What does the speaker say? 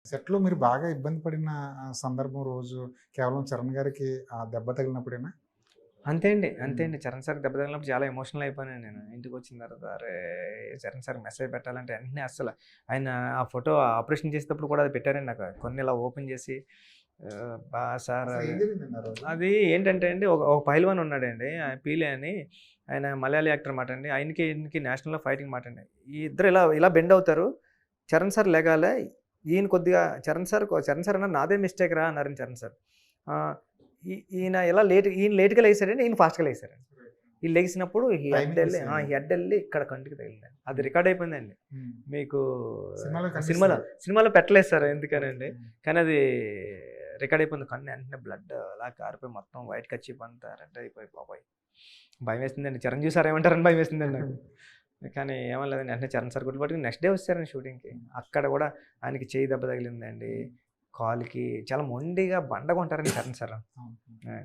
సెట్‌లో మీరు బాగా ఇబ్బంది పడిన సందర్భం రోజు కేవలం చరణ్ గారికి ఆ దెబ్బ తగిలినప్పుడేనా? అంతే అండి. అంతే హ్మ్. అండి. చరణ్ సార్‌కి దెబ్బ తగిలినప్పుడు చాలా ఎమోషనల్ అయిపోయాను నేను. ఇంటికొచ్చిన తర్వాత అరే! చరణ్ సార్‌కి మెసేజ్ పెట్టాలంటే వెంటనే అస్సల ఆయన ఆ ఫోటో ఆపరేషన్ చేసేటప్పుడు కూడా అది పెట్టారండి నాకు. కొన్ని ఇలా ఓపెన్ చేసి సార్ అసలు అది ఏం జరిగిందండి ఆ రోజు? అది ఏంటంటే అండి ఒక ఒక పైల్వాన్ ఉన్నాడండి. ఆయన పీలే అని. ఆయన మలయాళీ యాక్టర్ మాట అండి. ఆయనకి, ఈయనకి నేషనల్‌లో ఫైటింగ్ మాట అండి. ఈ ఇద్దరు ఇలా ఇలా బెండ్ అవుతారు. చరణ్ సార్ లెగాలే. ఈయన కొద్దిగా చరణ్ సార్ అన్నారు నాదే మిస్టేక్ రా అన్నారండి చరణ్ సార్. ఆహ్, ఈయన ఇలా ఈయన లేట్‌గా లేసాడండి. ఈయన ఫాస్ట్‌గా లేసారండి. ఈళ్ళు లెగిసినప్పుడు టైమింగ్ మిస్ ఈ అయింది. హెడ్ ఎళ్లి ఇక్కడ కంటికి తగిలిందండి. అది హ్మ్. రికార్డ్ అయిపోయిందండి. హ్మ్. మీకు సినిమాలో సినిమాలో కనిపిస్తది. సినిమాలో పెట్టలేదు సార్ ఎందుకనండి. హ్మ్. కానీ అది రికార్డ్ అయిపోయింది. కన్ను వెంటనే బ్లడ్ అలా కారిపోయి మొత్తం వైట్ కర్చీఫ్ అంతా రెడ్ అయిపోయి బాబోయ్! భయమేసిందండి. చిరంజీవి సార్ ఏమంటారని భయమేసిందండి నాకు. కానీ ఏమనలేదండి. వెంటనే చరణ్ సార్ గుర్తుపట్టుకొని నెక్స్ట్ డే వచ్చేసారండి షూటింగ్‌కి. హ్మ్. అక్కడ కూడా ఆయనకి చెయ్యి దెబ్బ తగిలిందండి. హ్మ్. కాలుకి చాలా మొండిగా బండగా ఉంటారండి చరణ్ సార్. అవును. ఆ!